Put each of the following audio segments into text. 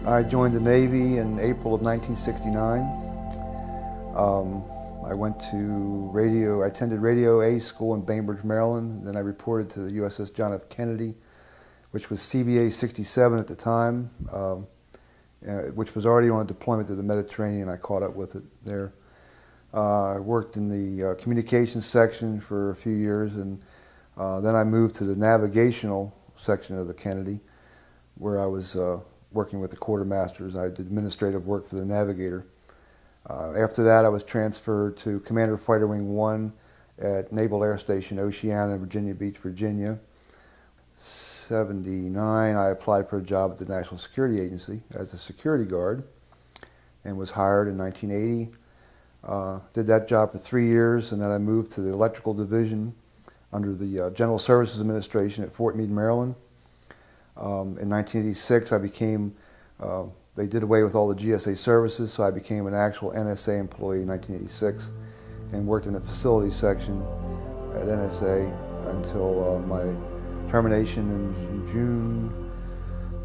I joined the Navy in April of 1969. I went to I attended Radio A school in Bainbridge, Maryland. Then I reported to the USS John F. Kennedy, which was CBA 67 at the time, which was already on a deployment to the Mediterranean. I caught up with it there. I worked in the communications section for a few years, and then I moved to the navigational section of the Kennedy, where I was working with the quartermasters. I did administrative work for the navigator. After that, I was transferred to Commander Fighter Wing 1 at Naval Air Station Oceana, Virginia Beach, Virginia. 1979, I applied for a job at the National Security Agency as a security guard and was hired in 1980. Did that job for 3 years, and then I moved to the electrical division under the General Services Administration at Fort Meade, Maryland. In 1986, I became, they did away with all the GSA services, so I became an actual NSA employee in 1986 and worked in the facilities section at NSA until my termination in June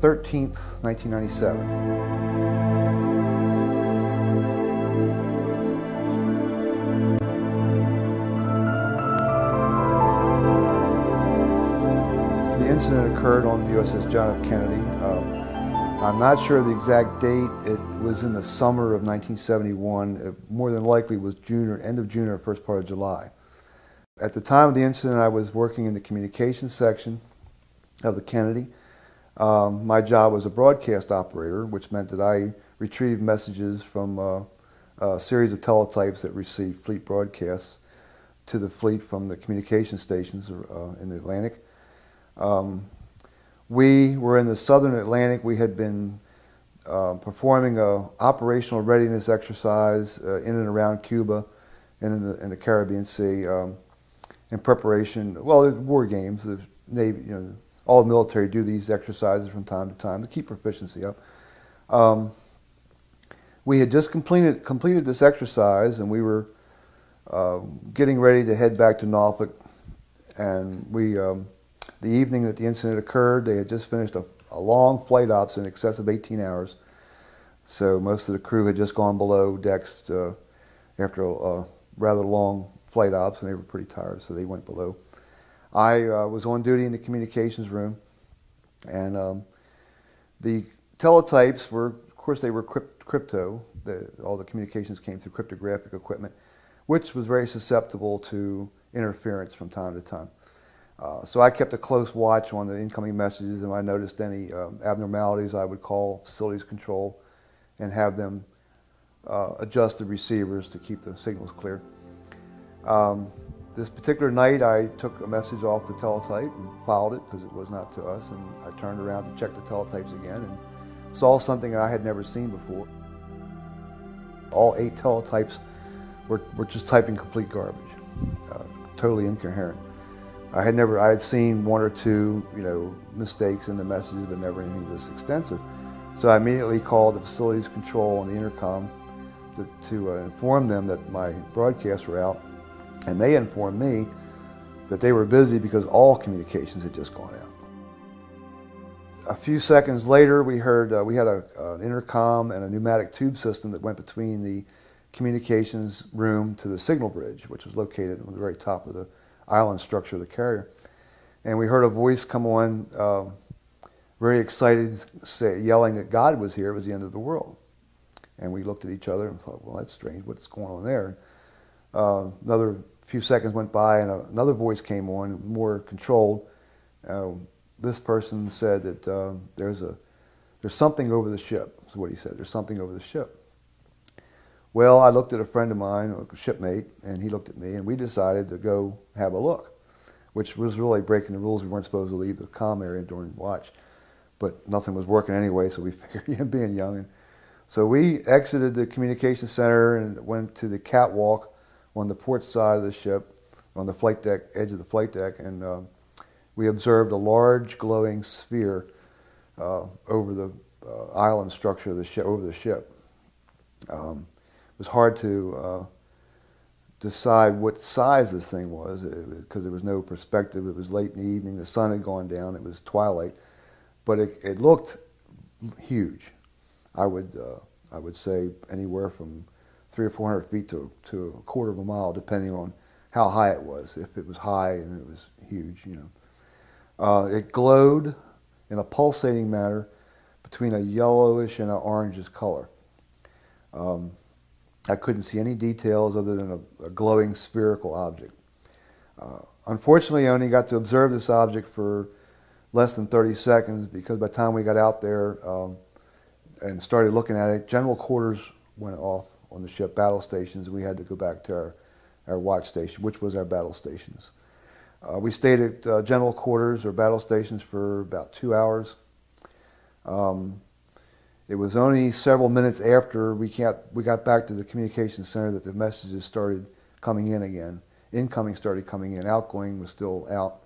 13th, 1997. The incident occurred on the USS John F. Kennedy. I'm not sure the exact date. It was in the summer of 1971. It more than likely was June or end of June or first part of July. At the time of the incident, I was working in the communications section of the Kennedy. My job was a broadcast operator, which meant that I retrieved messages from a series of teletypes that received fleet broadcasts to the fleet from the communication stations in the Atlantic. We were in the southern Atlantic. We had been performing an operational readiness exercise in and around Cuba and in the Caribbean Sea in preparation. Well, war games. The Navy, all the military do these exercises from time to time to keep proficiency up. We had just completed this exercise, and we were getting ready to head back to Norfolk. And the evening that the incident occurred, they had just finished a long flight ops in excess of 18 hours. So most of the crew had just gone below decks after a rather long flight ops, and they were pretty tired, so they went below. I was on duty in the communications room, and the teletypes were, of course, they were crypto. All the communications came through cryptographic equipment, which was very susceptible to interference from time to time. So I kept a close watch on the incoming messages, and if I noticed any abnormalities, I would call facilities control and have them adjust the receivers to keep the signals clear. This particular night, I took a message off the teletype and filed it because it was not to us, and I turned around to check the teletypes again and saw something I had never seen before. All 8 teletypes were just typing complete garbage, totally incoherent. I had seen 1 or 2, mistakes in the messages, but never anything this extensive. So I immediately called the facilities control on the intercom to inform them that my broadcasts were out, and they informed me that they were busy because all communications had just gone out. A few seconds later, we heard we had an intercom and a pneumatic tube system that went between the communications room to the signal bridge, which was located on the very top of the island structure of the carrier. And we heard a voice come on, very excited, yelling that God was here, it was the end of the world. And we looked at each other and thought, well, that's strange, what's going on there? Another few seconds went by, and another voice came on, more controlled. This person said that there's something over the ship, is what he said. There's something over the ship. Well, I looked at a friend of mine, a shipmate, and he looked at me, and we decided to go have a look, which was really breaking the rules. We weren't supposed to leave the comm area during watch, but nothing was working anyway, so we figured, being young. And so we exited the communication center and went to the catwalk on the port side of the ship, on the flight deck, edge of the flight deck, and we observed a large glowing sphere over the island structure of the ship, over the ship. It was hard to decide what size this thing was because there was no perspective. It was late in the evening, the sun had gone down, it was twilight, but it looked huge. I would say anywhere from 300 or 400 feet to a quarter of a mile, depending on how high it was. If it was high and it was huge, you know. It glowed in a pulsating manner between a yellowish and an orangish color. I couldn't see any details other than a glowing spherical object. Unfortunately, I only got to observe this object for less than 30 seconds because by the time we got out there and started looking at it, general quarters went off on the ship, battle stations, and we had to go back to our watch station, which was our battle stations. We stayed at general quarters or battle stations for about 2 hours. It was only several minutes after we got back to the communications center that the messages started coming in again. Incoming started coming in. Outgoing was still out.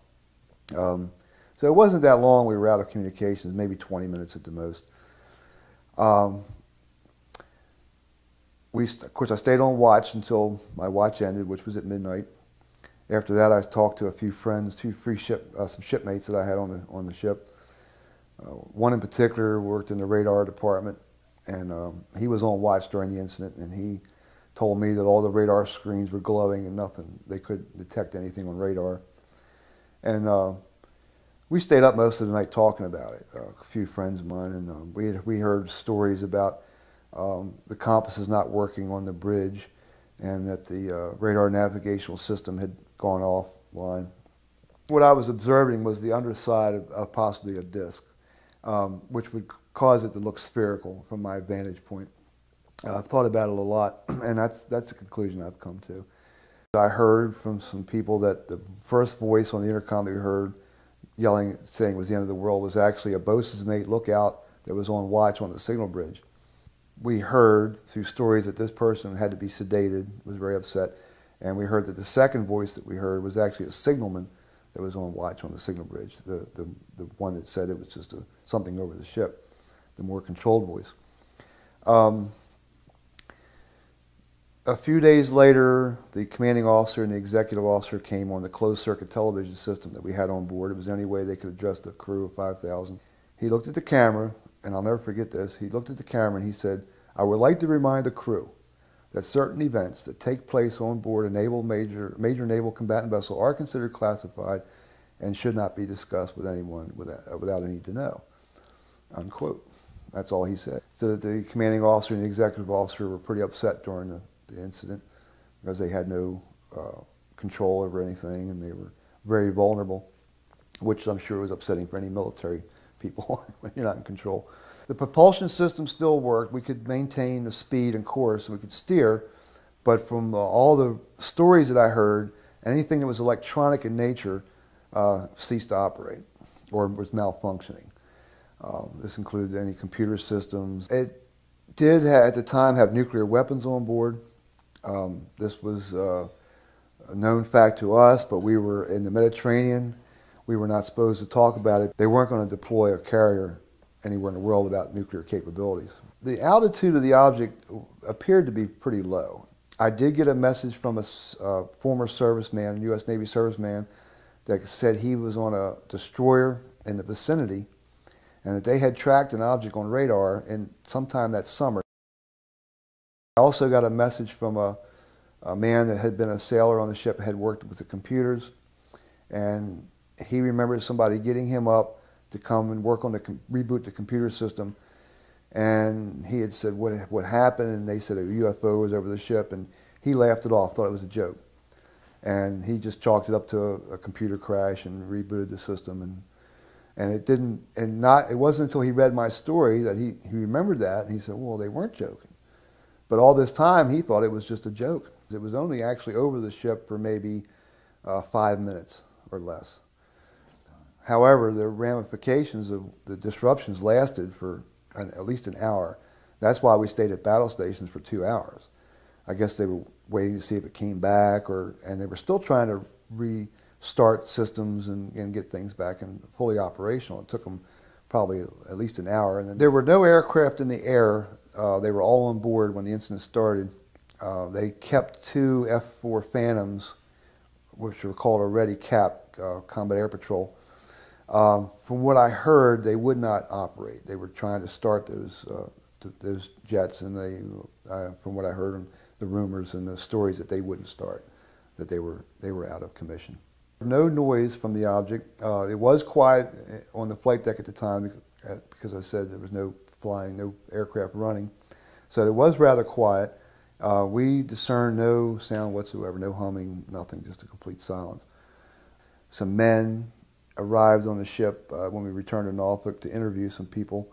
So it wasn't that long we were out of communications, maybe 20 minutes at the most. Of course, I stayed on watch until my watch ended, which was at midnight. After that, I talked to a few friends, some shipmates that I had on the ship. One in particular worked in the radar department, and he was on watch during the incident, and he told me that all the radar screens were glowing and nothing. They couldn't detect anything on radar. And we stayed up most of the night talking about it, a few friends of mine, and we heard stories about the compasses not working on the bridge and that the radar navigational system had gone offline. What I was observing was the underside of possibly a disc, which would cause it to look spherical from my vantage point. I've thought about it a lot, and that's the conclusion I've come to. I heard from some people that the first voice on the intercom that we heard yelling, saying it was the end of the world, was actually a bosun's mate lookout that was on watch on the signal bridge. We heard through stories that this person had to be sedated, was very upset, and we heard that the second voice that we heard was actually a signalman that was on watch on the signal bridge, the one that said it was just something over the ship, the more controlled voice. A few days later, the commanding officer and the executive officer came on the closed-circuit television system that we had on board. It was the only way they could address the crew of 5,000. He looked at the camera, and I'll never forget this. He looked at the camera and he said, "I would like to remind the crew that certain events that take place on board a major naval combatant vessel are considered classified and should not be discussed with anyone without any to know." Unquote. That's all he said. So that the commanding officer and the executive officer were pretty upset during the incident because they had no control over anything and they were very vulnerable, which I'm sure was upsetting for any military people when you're not in control. The propulsion system still worked. We could maintain the speed and course, and we could steer, but from all the stories that I heard, anything that was electronic in nature ceased to operate or was malfunctioning. This included any computer systems. It did, at the time, have nuclear weapons on board. This was a known fact to us, but we were in the Mediterranean. We were not supposed to talk about it. They weren't going to deploy a carrier anywhere in the world without nuclear capabilities. The altitude of the object appeared to be pretty low. I did get a message from a former serviceman, a U.S. Navy serviceman, that said he was on a destroyer in the vicinity and that they had tracked an object on radar sometime that summer. I also got a message from a man that had been a sailor on the ship, had worked with the computers, and he remembered somebody getting him up to come and work on reboot the computer system. And he had said what happened, and they said a UFO was over the ship, and he laughed it off, thought it was a joke. And he just chalked it up to a computer crash and rebooted the system. And it wasn't until he read my story that he remembered that, and he said, well, they weren't joking. But all this time, he thought it was just a joke. It was only actually over the ship for maybe 5 minutes or less. However, the ramifications of the disruptions lasted for at least an hour. That's why we stayed at battle stations for 2 hours. I guess they were waiting to see if it came back, and they were still trying to restart systems and get things back and fully operational. It took them probably at least an hour. And then there were no aircraft in the air. They were all on board when the incident started. They kept 2 F-4 Phantoms, which were called already CAP, Combat Air Patrol. From what I heard, they would not operate. They were trying to start those those jets, and they, from what I heard, the rumors and the stories that they wouldn't start, that they were out of commission. No noise from the object. It was quiet on the flight deck at the time because I said there was no flying, no aircraft running, so it was rather quiet. We discerned no sound whatsoever, no humming, nothing, just a complete silence. Some men arrived on the ship when we returned to Norfolk to interview some people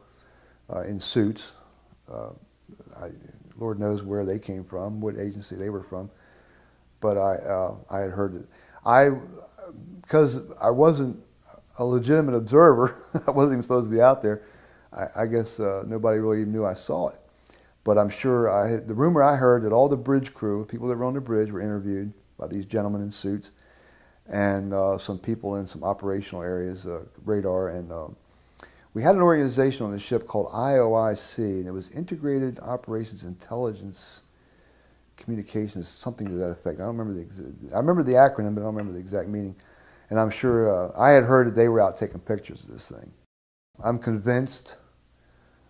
in suits. Lord knows where they came from, what agency they were from, but I had heard it. Because I wasn't a legitimate observer, I wasn't even supposed to be out there, I guess nobody really even knew I saw it. But I'm sure the rumor I heard that all the bridge crew, people that were on the bridge, were interviewed by these gentlemen in suits, and some people in some operational areas, radar, and we had an organization on the ship called IOIC, and it was Integrated Operations Intelligence Communications, something to that effect. I don't remember I remember the acronym, but I don't remember the exact meaning. And I'm sure I had heard that they were out taking pictures of this thing. I'm convinced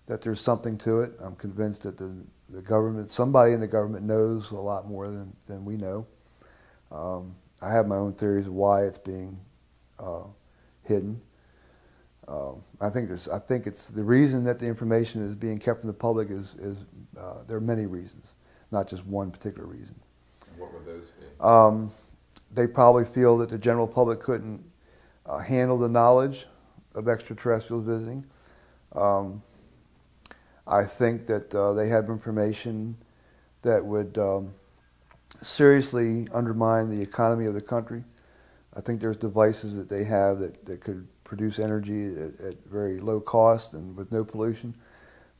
that there's something to it. I'm convinced that the government, somebody in the government knows a lot more than we know. I have my own theories of why it's being hidden. I think it's the reason that the information is being kept from the public is there are many reasons, not just one particular reason. And what would those be? They probably feel that the general public couldn't handle the knowledge of extraterrestrials visiting. I think that they have information that would seriously undermine the economy of the country. I think there's devices that they have that could produce energy at very low cost and with no pollution,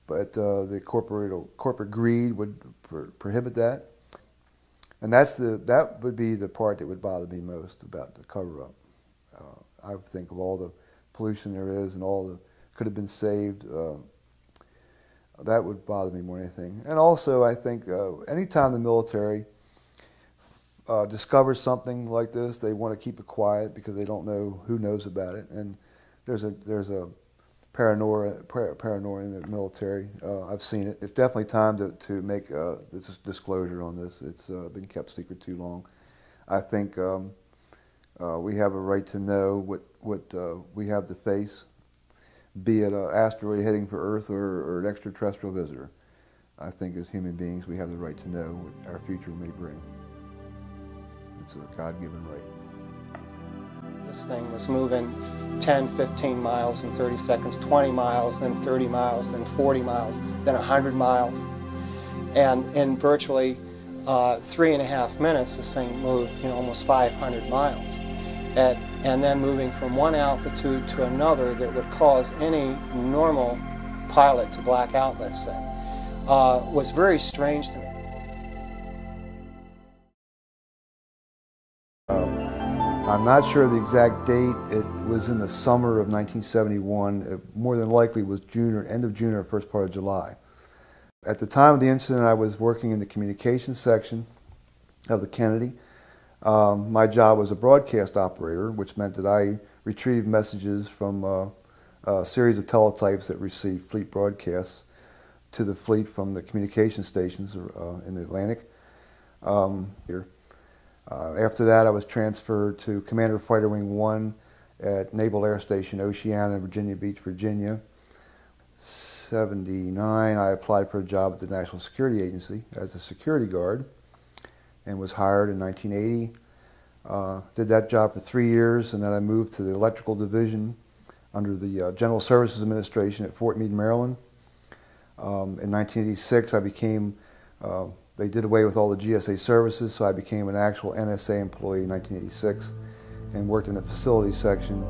but the corporate greed would prohibit that. And that would be the part that would bother me most about the cover-up. I think of all the pollution there is and all the could have been saved. That would bother me more than anything. And also, I think anytime the military discovers something like this, they want to keep it quiet because they don't know who knows about it. And there's a paranoia in the military. I've seen it. It's definitely time to make this disclosure on this. It's been kept secret too long. I think we have a right to know what we have to face, be it an asteroid heading for Earth or an extraterrestrial visitor. I think as human beings we have the right to know what our future may bring. It's a God-given right. This thing was moving 10, 15 miles in 30 seconds, 20 miles, then 30 miles, then 40 miles, then 100 miles. And in virtually 3.5 minutes, this thing moved, almost 500 miles. And then moving from one altitude to another that would cause any normal pilot to black out, let's say, was very strange to me. I'm not sure the exact date. It was in the summer of 1971. It more than likely was June or end of June or first part of July. At the time of the incident, I was working in the communications section of the Kennedy. My job was a broadcast operator, which meant that I retrieved messages from a series of teletypes that received fleet broadcasts to the fleet from the communication stations in the Atlantic. After that, I was transferred to Commander Fighter Wing 1 at Naval Air Station Oceana, Virginia Beach, Virginia. 1979, I applied for a job at the National Security Agency as a security guard and was hired in 1980. Did that job for 3 years, and then I moved to the electrical division under the General Services Administration at Fort Meade, Maryland. In 1986, I became they did away with all the GSA services, so I became an actual NSA employee in 1986 and worked in the facilities section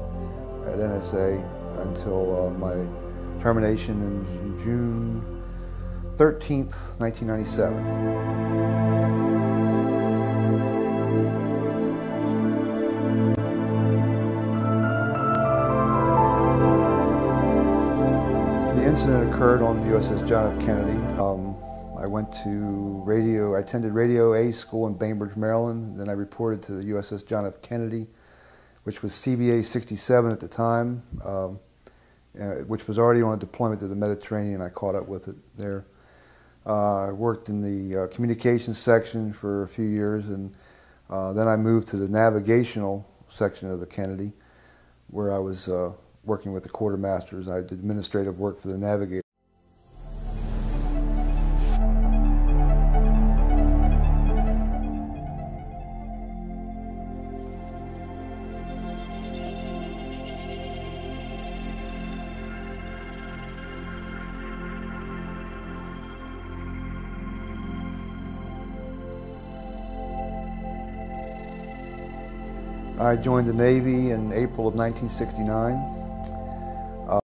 at NSA until my termination in June 13th, 1997. The incident occurred on the USS John F. Kennedy. I went to I attended Radio A school in Bainbridge, Maryland. Then I reported to the USS John F. Kennedy, which was CBA 67 at the time. which was already on a deployment to the Mediterranean. I caught up with it there. I worked in the communications section for a few years, and then I moved to the navigational section of the Kennedy, where I was working with the quartermasters. I did administrative work for the navigator. I joined the Navy in April of 1969.